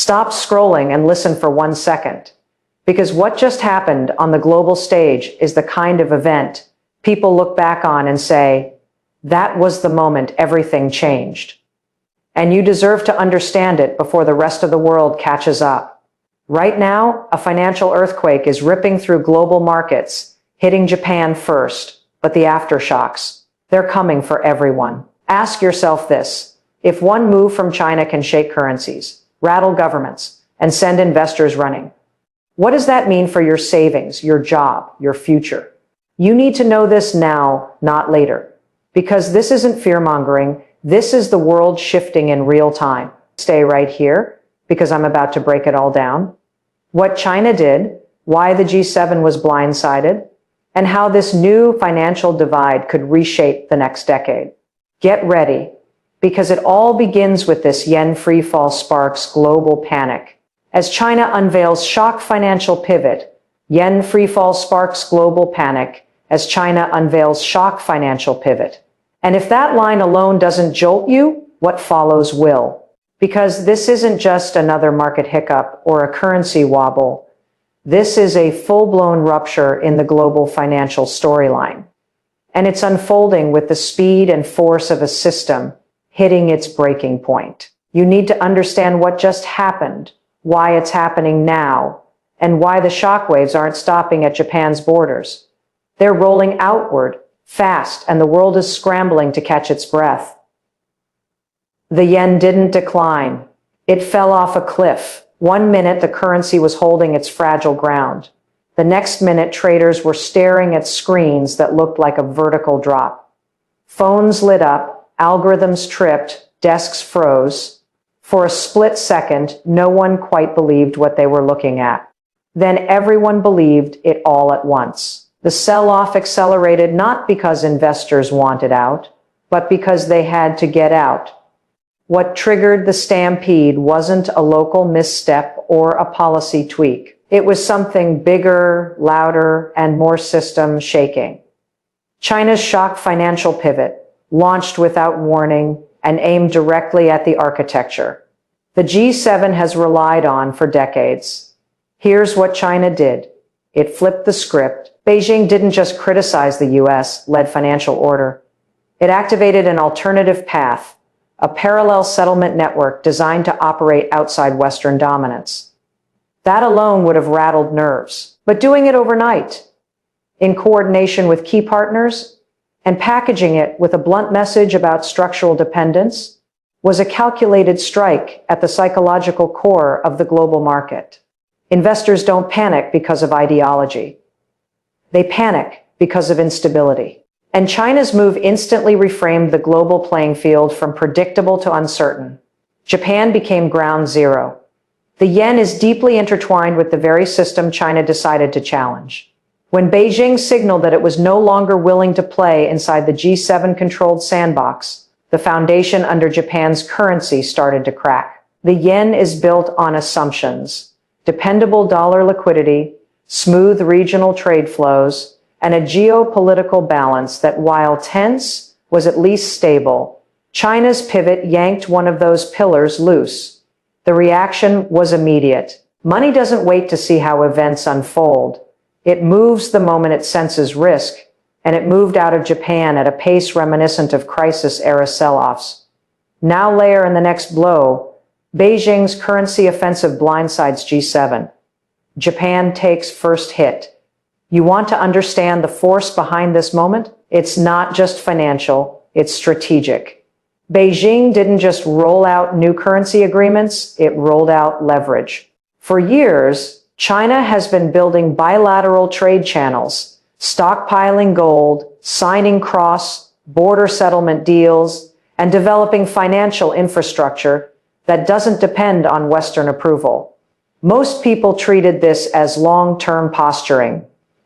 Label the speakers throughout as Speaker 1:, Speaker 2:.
Speaker 1: Stop scrolling and listen for 1 second. Because what just happened on the global stage is the kind of event people look back on and say, that was the moment everything changed. And you deserve to understand it before the rest of the world catches up. Right now, a financial earthquake is ripping through global markets, hitting Japan first, but the aftershocks, they're coming for everyone. Ask yourself this: if one move from China can shake currencies, rattle governments, and send investors running, what does that mean for your savings, your job, your future? You need to know this now, not later. Because this isn't fear-mongering, this is the world shifting in real time. Stay right here, because I'm about to break it all down. What China did, why the G7 was blindsided, and how this new financial divide could reshape the next decade. Get ready, because it all begins with this yen freefall sparks global panic. As China unveils shock financial pivot, yen freefall sparks global panic as China unveils shock financial pivot. And if that line alone doesn't jolt you, what follows will. Because this isn't just another market hiccup or a currency wobble. This is a full-blown rupture in the global financial storyline. And it's unfolding with the speed and force of a system hitting its breaking point. You need to understand what just happened, why it's happening now, and why the shockwaves aren't stopping at Japan's borders. They're rolling outward, fast, and the world is scrambling to catch its breath. The yen didn't decline. It fell off a cliff. 1 minute, the currency was holding its fragile ground. The next minute, traders were staring at screens that looked like a vertical drop. Phones lit up, algorithms tripped, desks froze. For a split second, no one quite believed what they were looking at. Then everyone believed it all at once. The sell-off accelerated not because investors wanted out, but because they had to get out. What triggered the stampede wasn't a local misstep or a policy tweak. It was something bigger, louder, and more system-shaking. China's shock financial pivot, launched without warning and aimed directly at the architecture the G7 has relied on for decades. Here's what China did. It flipped the script. Beijing didn't just criticize the US-led financial order. It activated an alternative path, a parallel settlement network designed to operate outside Western dominance. That alone would have rattled nerves. But doing it overnight, in coordination with key partners, and packaging it with a blunt message about structural dependence, was a calculated strike at the psychological core of the global market. Investors don't panic because of ideology. They panic because of instability. And China's move instantly reframed the global playing field from predictable to uncertain. Japan became ground zero. The yen is deeply intertwined with the very system China decided to challenge. When Beijing signaled that it was no longer willing to play inside the G7-controlled sandbox, the foundation under Japan's currency started to crack. The yen is built on assumptions: dependable dollar liquidity, smooth regional trade flows, and a geopolitical balance that, while tense, was at least stable. China's pivot yanked one of those pillars loose. The reaction was immediate. Money doesn't wait to see how events unfold. It moves the moment it senses risk, and it moved out of Japan at a pace reminiscent of crisis-era sell-offs. Now layer in the next blow, Beijing's currency offensive blindsides G7. Japan takes first hit. You want to understand the force behind this moment? It's not just financial, it's strategic. Beijing didn't just roll out new currency agreements, it rolled out leverage. For years, China has been building bilateral trade channels, stockpiling gold, signing cross-border settlement deals, and developing financial infrastructure that doesn't depend on Western approval. Most people treated this as long-term posturing.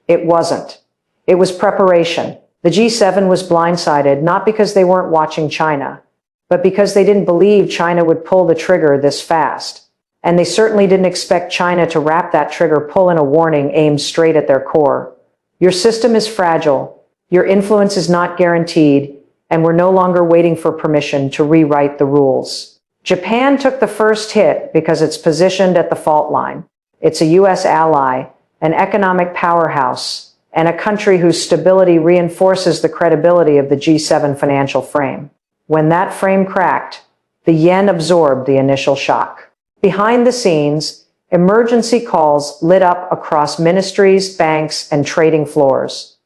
Speaker 1: It wasn't. It was preparation. The G7 was blindsided not because they weren't watching China, but because they didn't believe China would pull the trigger this fast. And they certainly didn't expect China to wrap that trigger pull in a warning aimed straight at their core. Your system is fragile, your influence is not guaranteed, and we're no longer waiting for permission to rewrite the rules. Japan took the first hit because it's positioned at the fault line. It's a U.S. ally, an economic powerhouse, and a country whose stability reinforces the credibility of the G7 financial frame. When that frame cracked, the yen absorbed the initial shock. Behind the scenes, emergency calls lit up across ministries, banks, and trading floors.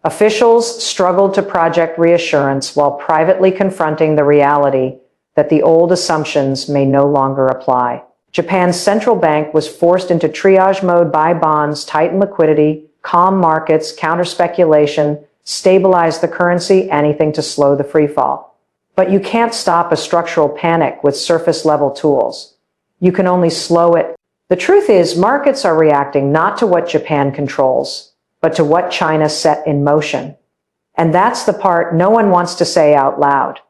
Speaker 1: Officials struggled to project reassurance while privately confronting the reality that the old assumptions may no longer apply. Japan's central bank was forced into triage mode: buy bonds, tighten liquidity, calm markets, counter speculation, stabilize the currency, anything to slow the freefall. But you can't stop a structural panic with surface-level tools. You can only slow it. The truth is, markets are reacting not to what Japan controls, but to what China set in motion. And that's the part no one wants to say out loud.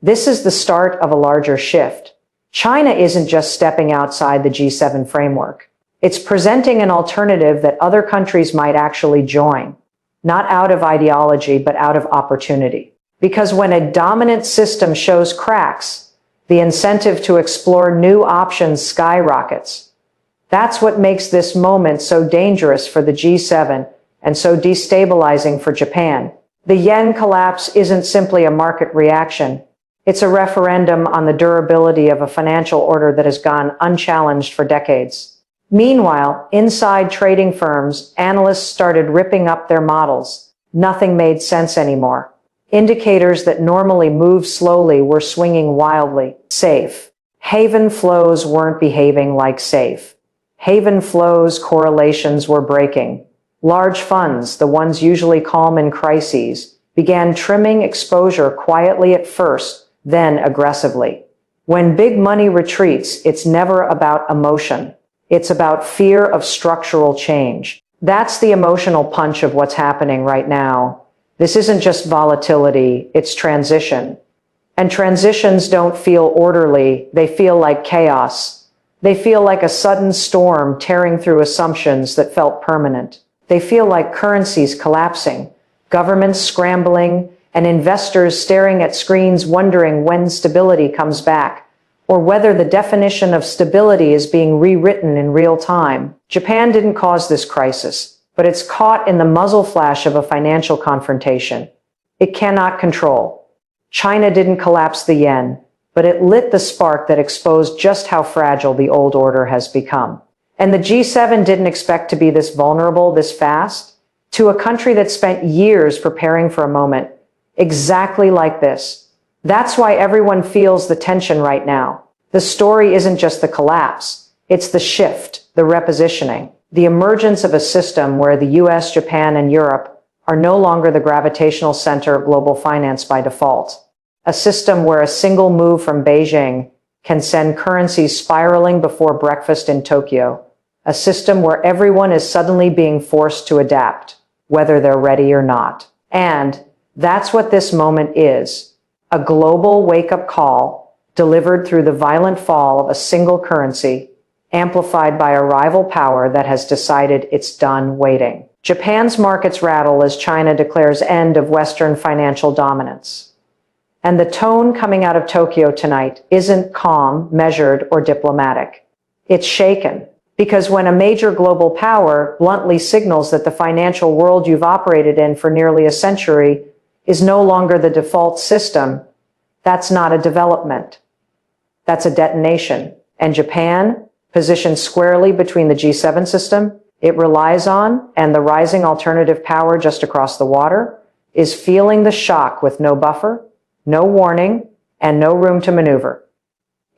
Speaker 1: This is the start of a larger shift. China isn't just stepping outside the G7 framework. It's presenting an alternative that other countries might actually join, not out of ideology, but out of opportunity. Because when a dominant system shows cracks, the incentive to explore new options skyrockets. That's what makes this moment so dangerous for the G7 and so destabilizing for Japan. The yen collapse isn't simply a market reaction. It's a referendum on the durability of a financial order that has gone unchallenged for decades. Meanwhile, inside trading firms, analysts started ripping up their models. Nothing made sense anymore. Indicators that normally move slowly were swinging wildly. Safe haven flows weren't behaving like safe haven flows. Correlations were breaking. Large funds, the ones usually calm in crises, began trimming exposure quietly at first, then aggressively. When big money retreats, it's never about emotion. It's about fear of structural change. That's the emotional punch of what's happening right now. This isn't just volatility, it's transition. And transitions don't feel orderly, they feel like chaos. They feel like a sudden storm tearing through assumptions that felt permanent. They feel like currencies collapsing, governments scrambling, and investors staring at screens wondering when stability comes back, or whether the definition of stability is being rewritten in real time. Japan didn't cause this crisis, but it's caught in the muzzle flash of a financial confrontation it cannot control. China didn't collapse the yen, but it lit the spark that exposed just how fragile the old order has become. And the G7 didn't expect to be this vulnerable this fast. To a country that spent years preparing for a moment exactly like this. That's why everyone feels the tension right now. The story isn't just the collapse, it's the shift, the repositioning. The emergence of a system where the US, Japan, and Europe are no longer the gravitational center of global finance by default. A system where a single move from Beijing can send currencies spiraling before breakfast in Tokyo. A system where everyone is suddenly being forced to adapt, whether they're ready or not. And that's what this moment is. A global wake-up call delivered through the violent fall of a single currency, amplified by a rival power that has decided it's done waiting. Japan's markets rattle as China declares end of Western financial dominance. And the tone coming out of Tokyo tonight isn't calm, measured, or diplomatic. It's shaken. Because when a major global power bluntly signals that the financial world you've operated in for nearly a century is no longer the default system, that's not a development. That's a detonation. And Japan, positioned squarely between the G7 system it relies on and the rising alternative power just across the water, is feeling the shock with no buffer, no warning, and no room to maneuver.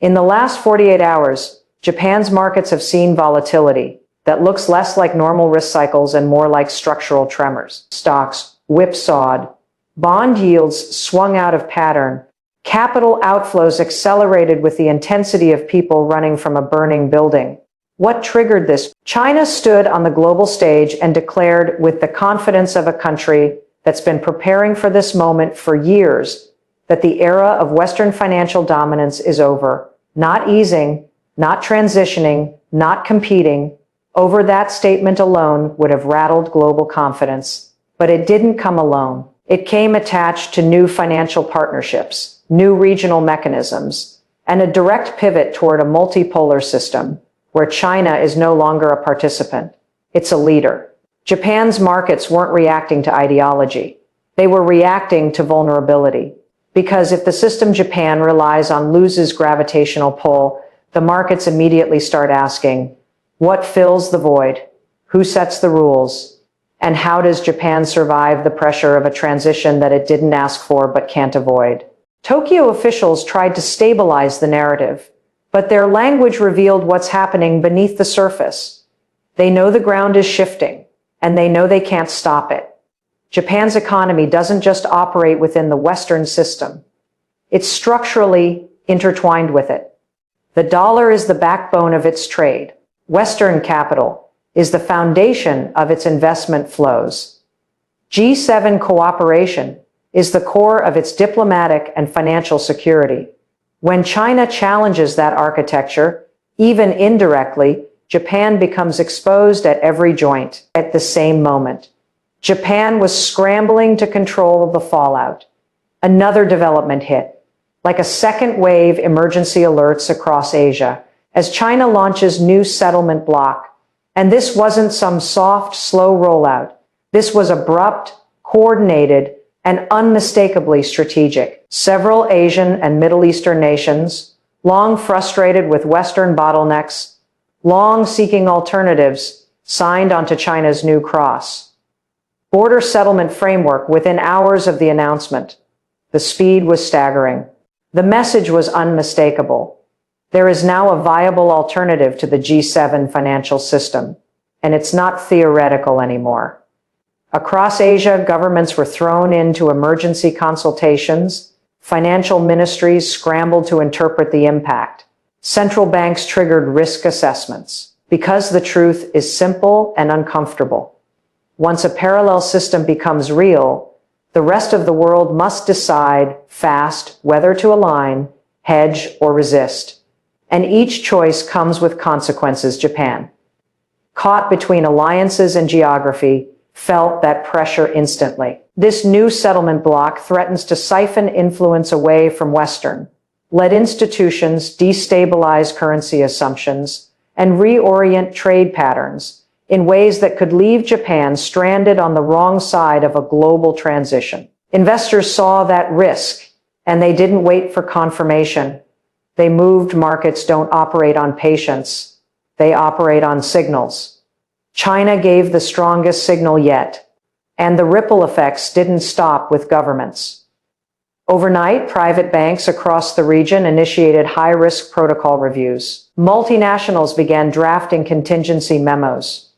Speaker 1: In the last 48 hours, Japan's markets have seen volatility that looks less like normal risk cycles and more like structural tremors. Stocks whipsawed, bond yields swung out of pattern, capital outflows accelerated with the intensity of people running from a burning building. What triggered this? China stood on the global stage and declared, with the confidence of a country that's been preparing for this moment for years, that the era of Western financial dominance is over. Not easing, not transitioning, not competing. Over that statement alone would have rattled global confidence. But it didn't come alone. It came attached to new financial partnerships, new regional mechanisms, and a direct pivot toward a multipolar system where China is no longer a participant. It's a leader. Japan's markets weren't reacting to ideology. They were reacting to vulnerability. Because if the system Japan relies on loses gravitational pull, the markets immediately start asking, what fills the void? Who sets the rules? And how does Japan survive the pressure of a transition that it didn't ask for but can't avoid? Tokyo officials tried to stabilize the narrative, but their language revealed what's happening beneath the surface. They know the ground is shifting, and they know they can't stop it. Japan's economy doesn't just operate within the Western system. It's structurally intertwined with it. The dollar is the backbone of its trade. Western capital is the foundation of its investment flows. G7 cooperation is the core of its diplomatic and financial security. When China challenges that architecture, even indirectly, Japan becomes exposed at every joint. At the same moment, Japan was scrambling to control the fallout. Another development hit, like a second wave emergency alerts across Asia, as China launches new settlement block. And this wasn't some soft, slow rollout. This was abrupt, coordinated, and unmistakably strategic. Several Asian and Middle Eastern nations, long frustrated with Western bottlenecks, long seeking alternatives, signed onto China's new cross border settlement framework within hours of the announcement. The speed was staggering. The message was unmistakable. There is now a viable alternative to the G7 financial system, and it's not theoretical anymore. Across Asia, governments were thrown into emergency consultations. Financial ministries scrambled to interpret the impact. Central banks triggered risk assessments. Because the truth is simple and uncomfortable. Once a parallel system becomes real, the rest of the world must decide fast whether to align, hedge, or resist. And each choice comes with consequences. Japan, caught between alliances and geography, felt that pressure instantly. This new settlement bloc threatens to siphon influence away from Western-led institutions, destabilize currency assumptions, and reorient trade patterns in ways that could leave Japan stranded on the wrong side of a global transition. Investors saw that risk, and they didn't wait for confirmation. They moved. Markets don't operate on patience. They operate on signals. China gave the strongest signal yet, and the ripple effects didn't stop with governments. Overnight, private banks across the region initiated high-risk protocol reviews. Multinationals began drafting contingency memos.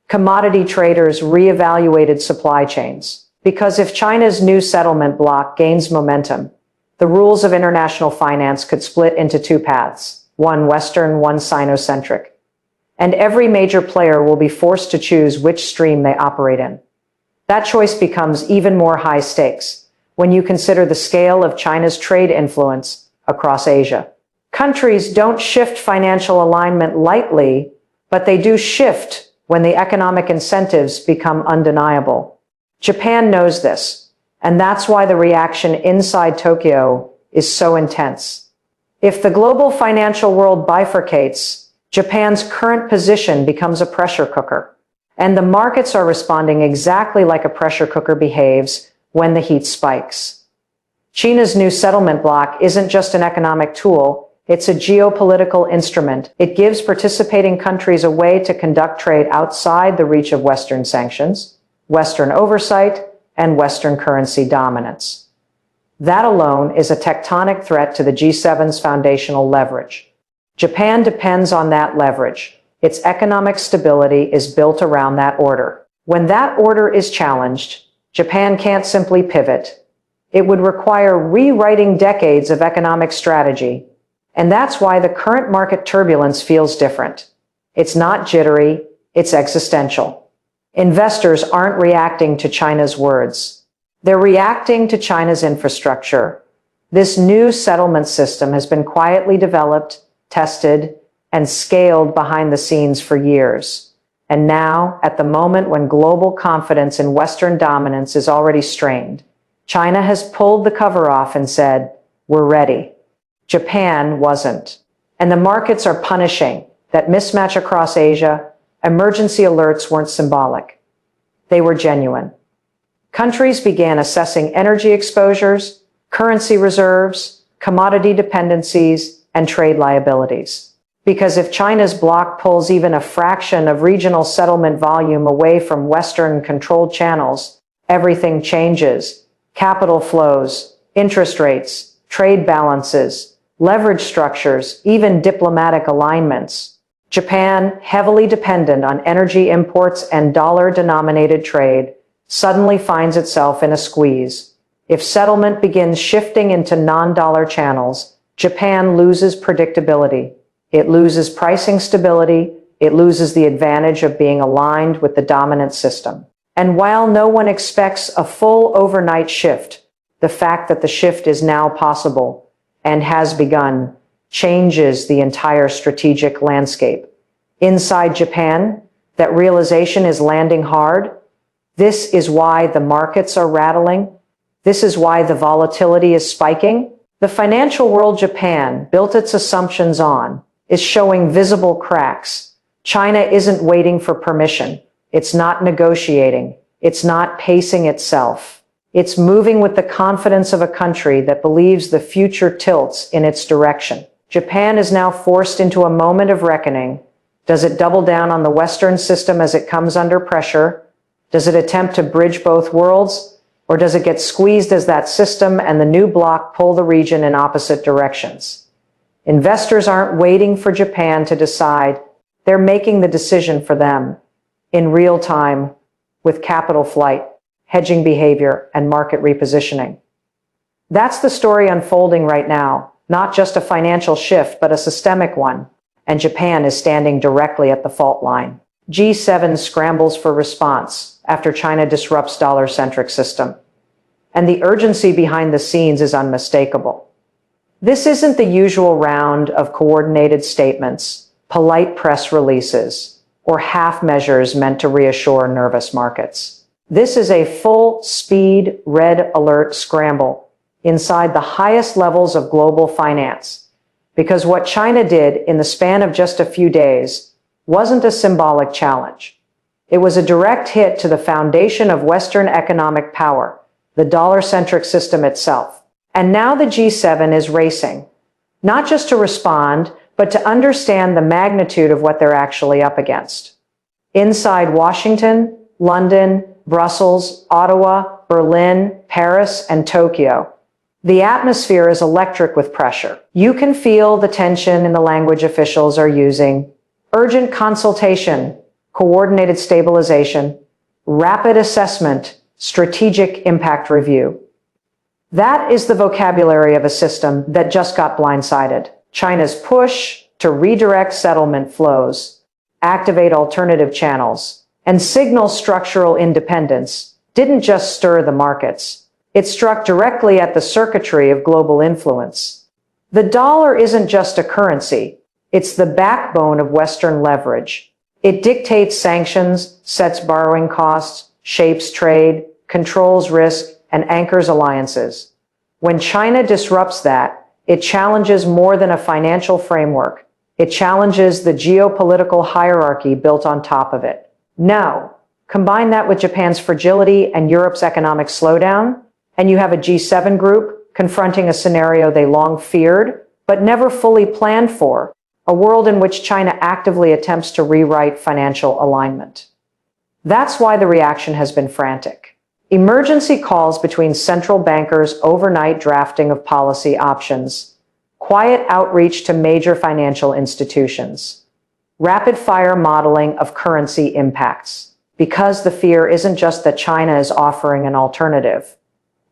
Speaker 1: Commodity traders reevaluated supply chains. Because if China's new settlement bloc gains momentum, the rules of international finance could split into two paths, one Western, one Sino-centric. And every major player will be forced to choose which stream they operate in. That choice becomes even more high stakes when you consider the scale of China's trade influence across Asia. Countries don't shift financial alignment lightly, but they do shift when the economic incentives become undeniable. Japan knows this, and that's why the reaction inside Tokyo is so intense. If the global financial world bifurcates, Japan's current position becomes a pressure cooker, and the markets are responding exactly like a pressure cooker behaves when the heat spikes. China's new settlement bloc isn't just an economic tool, it's a geopolitical instrument. It gives participating countries a way to conduct trade outside the reach of Western sanctions, Western oversight, and Western currency dominance. That alone is a tectonic threat to the G7's foundational leverage. Japan depends on that leverage. Its economic stability is built around that order. When that order is challenged, Japan can't simply pivot. It would require rewriting decades of economic strategy. And that's why the current market turbulence feels different. It's not jittery, it's existential. Investors aren't reacting to China's words. They're reacting to China's infrastructure. This new settlement system has been quietly developed, tested, and scaled behind the scenes for years. And now, at the moment when global confidence in Western dominance is already strained, China has pulled the cover off and said, "We're ready." Japan wasn't. And the markets are punishing that mismatch across Asia. Emergency alerts weren't symbolic. They were genuine. Countries began assessing energy exposures, currency reserves, commodity dependencies, and trade liabilities. Because if China's bloc pulls even a fraction of regional settlement volume away from Western-controlled channels, everything changes. Capital flows, interest rates, trade balances, leverage structures, even diplomatic alignments. Japan, heavily dependent on energy imports and dollar-denominated trade, suddenly finds itself in a squeeze. If settlement begins shifting into non-dollar channels, Japan loses predictability. It loses pricing stability. It loses the advantage of being aligned with the dominant system. And while no one expects a full overnight shift, the fact that the shift is now possible and has begun changes the entire strategic landscape. Inside Japan, that realization is landing hard. This is why the markets are rattling. This is why the volatility is spiking. The financial world Japan built its assumptions on is showing visible cracks. China isn't waiting for permission. It's not negotiating. It's not pacing itself. It's moving with the confidence of a country that believes the future tilts in its direction. Japan is now forced into a moment of reckoning. Does it double down on the Western system as it comes under pressure? Does it attempt to bridge both worlds? Or does it get squeezed as that system and the new bloc pull the region in opposite directions? Investors aren't waiting for Japan to decide. They're making the decision for them in real time with capital flight, hedging behavior, and market repositioning. That's the story unfolding right now, not just a financial shift, but a systemic one, and Japan is standing directly at the fault line. G7 scrambles for response after China disrupts dollar-centric system. And the urgency behind the scenes is unmistakable. This isn't the usual round of coordinated statements, polite press releases, or half measures meant to reassure nervous markets. This is a full-speed red alert scramble inside the highest levels of global finance. Because what China did in the span of just a few days wasn't a symbolic challenge. It was a direct hit to the foundation of Western economic power, the dollar-centric system itself. And now the G7 is racing, not just to respond, but to understand the magnitude of what they're actually up against. Inside Washington, London, Brussels, Ottawa, Berlin, Paris, and Tokyo, the atmosphere is electric with pressure. You can feel the tension in the language officials are using. Urgent consultation, coordinated stabilization, rapid assessment, strategic impact review. That is the vocabulary of a system that just got blindsided. China's push to redirect settlement flows, activate alternative channels, and signal structural independence didn't just stir the markets. It struck directly at the circuitry of global influence. The dollar isn't just a currency. It's the backbone of Western leverage. It dictates sanctions, sets borrowing costs, shapes trade, controls risk, and anchors alliances. When China disrupts that, it challenges more than a financial framework. It challenges the geopolitical hierarchy built on top of it. Now, combine that with Japan's fragility and Europe's economic slowdown, and you have a G7 group confronting a scenario they long feared, but never fully planned for, a world in which China actively attempts to rewrite financial alignment. That's why the reaction has been frantic. Emergency calls between central bankers, overnight drafting of policy options, quiet outreach to major financial institutions, rapid-fire modeling of currency impacts. Because the fear isn't just that China is offering an alternative.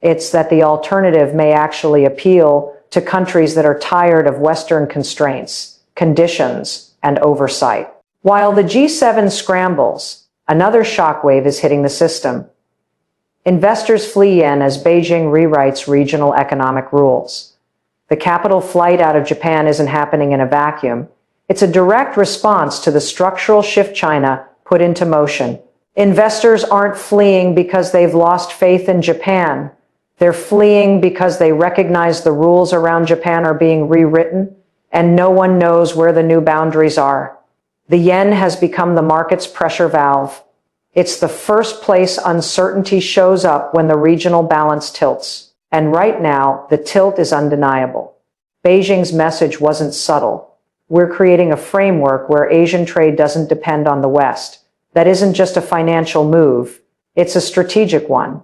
Speaker 1: It's that the alternative may actually appeal to countries that are tired of Western constraints, conditions, and oversight. While the G7 scrambles, another shockwave is hitting the system. Investors flee yen as Beijing rewrites regional economic rules. The capital flight out of Japan isn't happening in a vacuum. It's a direct response to the structural shift China put into motion. Investors aren't fleeing because they've lost faith in Japan. They're fleeing because they recognize the rules around Japan are being rewritten, and no one knows where the new boundaries are. The yen has become the market's pressure valve. It's the first place uncertainty shows up when the regional balance tilts. And right now, the tilt is undeniable. Beijing's message wasn't subtle. We're creating a framework where Asian trade doesn't depend on the West. That isn't just a financial move. It's a strategic one.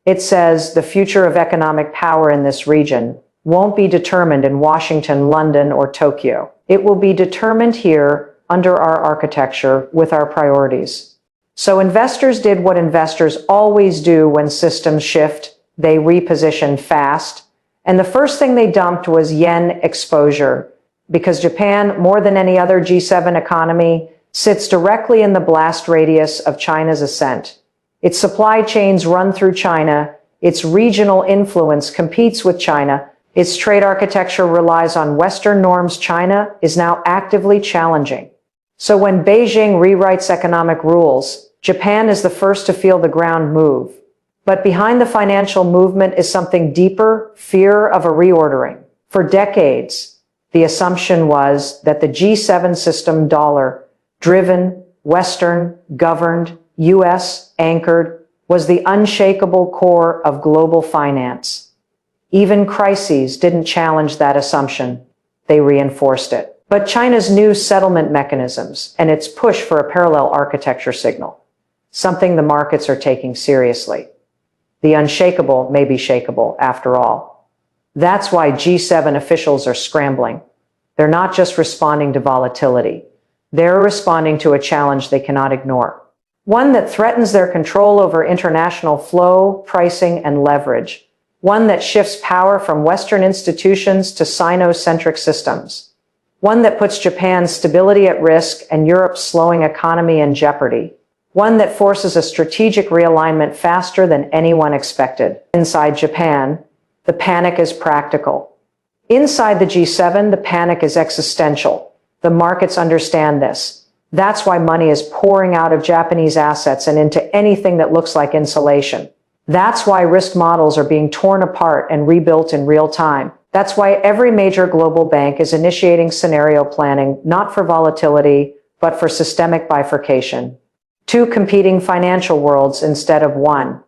Speaker 1: It says the future of economic power in this region won't be determined in Washington, London, or Tokyo. It will be determined here under our architecture with our priorities. So investors did what investors always do when systems shift. They repositioned fast. And the first thing they dumped was yen exposure, because Japan, more than any other G7 economy, sits directly in the blast radius of China's ascent. Its supply chains run through China, its regional influence competes with China, its trade architecture relies on Western norms China is now actively challenging. So when Beijing rewrites economic rules, Japan is the first to feel the ground move. But behind the financial movement is something deeper, fear of a reordering. For decades, the assumption was that the G7 system, dollar-driven, Western, governed, US anchored, was the unshakable core of global finance. Even crises didn't challenge that assumption. They reinforced it. But China's new settlement mechanisms and its push for a parallel architecture signal, something the markets are taking seriously. The unshakable may be shakeable after all. That's why G7 officials are scrambling. They're not just responding to volatility. They're responding to a challenge they cannot ignore. One that threatens their control over international flow, pricing, and leverage. One that shifts power from Western institutions to Sino-centric systems. One that puts Japan's stability at risk and Europe's slowing economy in jeopardy. One that forces a strategic realignment faster than anyone expected. Inside Japan, the panic is practical. Inside the G7, the panic is existential. The markets understand this. That's why money is pouring out of Japanese assets and into anything that looks like insulation. That's why risk models are being torn apart and rebuilt in real time. That's why every major global bank is initiating scenario planning, not for volatility, but for systemic bifurcation. Two competing financial worlds instead of one.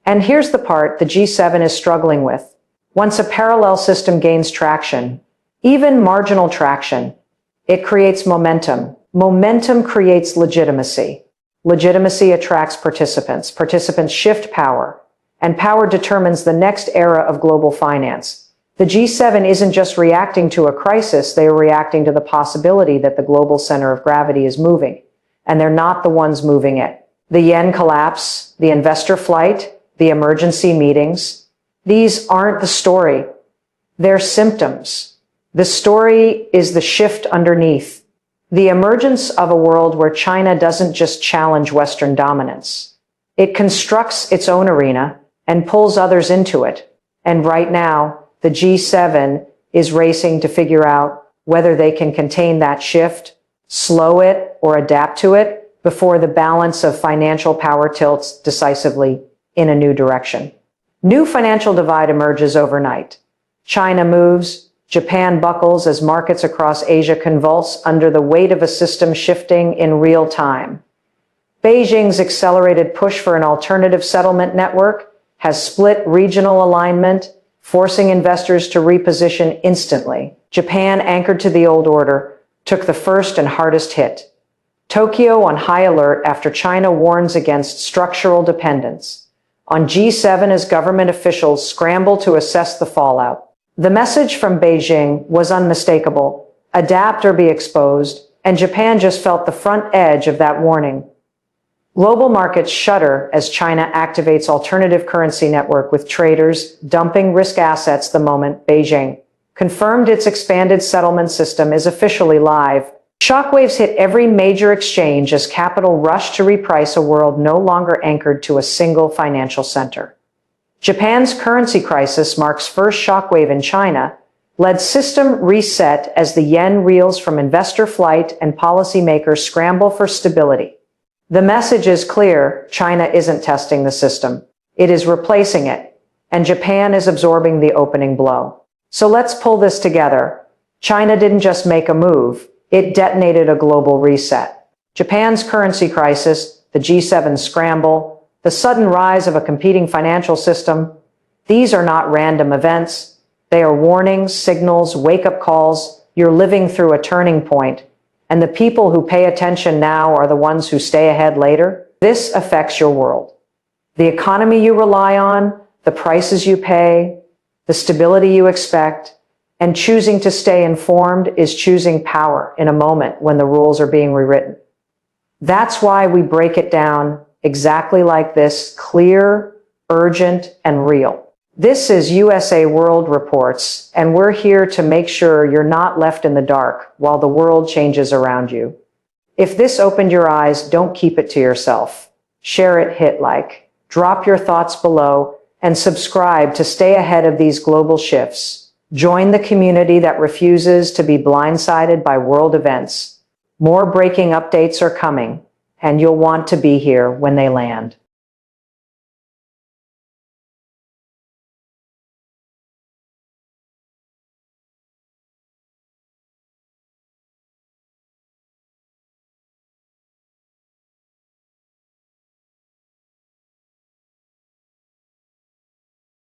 Speaker 1: And here's the part the G7 is struggling with. Once a parallel system gains traction, even marginal traction, it creates momentum. Momentum creates legitimacy. Legitimacy attracts participants. Participants shift power. And power determines the next era of global finance. The G7 isn't just reacting to a crisis, they are reacting to the possibility that the global center of gravity is moving. And they're not the ones moving it. The yen collapse, the investor flight, the emergency meetings, these aren't the story. They're symptoms. The story is the shift underneath. The emergence of a world where China doesn't just challenge Western dominance. It constructs its own arena and pulls others into it. And right now, the G7 is racing to figure out whether they can contain that shift, slow it, or adapt to it before the balance of financial power tilts decisively in a new direction. New financial divide emerges overnight. China moves, Japan buckles as markets across Asia convulse under the weight of a system shifting in real time. Beijing's accelerated push for an alternative settlement network has split regional alignment, forcing investors to reposition instantly. Japan, anchored to the old order, took the first and hardest hit. Tokyo on high alert after China warns against structural dependence. On G7 as government officials scramble to assess the fallout. The message from Beijing was unmistakable: adapt or be exposed, and Japan just felt the front edge of that warning. Global markets shudder as China activates alternative currency network with traders dumping risk assets the moment Beijing confirmed its expanded settlement system is officially live. Shockwaves hit every major exchange as capital rushed to reprice a world no longer anchored to a single financial center. Japan's currency crisis marks first shockwave in China, led system reset as the yen reels from investor flight and policymakers scramble for stability. The message is clear: China isn't testing the system. It is replacing it. and Japan is absorbing the opening blow. So let's pull this together. China didn't just make a move, it detonated a global reset. Japan's currency crisis, the G7 scramble, the sudden rise of a competing financial system, these are not random events. They are warnings, signals, wake-up calls. You're living through a turning point, and the people who pay attention now are the ones who stay ahead later. This affects your world. The economy you rely on, the prices you pay, the stability you expect, and choosing to stay informed is choosing power in a moment when the rules are being rewritten. That's why we break it down exactly like this, clear, urgent, and real. This is USA World Reports, and we're here to make sure you're not left in the dark while the world changes around you. If this opened your eyes, don't keep it to yourself. Share it, hit like, drop your thoughts below, and subscribe to stay ahead of these global shifts. Join the community that refuses to be blindsided by world events. More breaking updates are coming, and you'll want to be here when they land.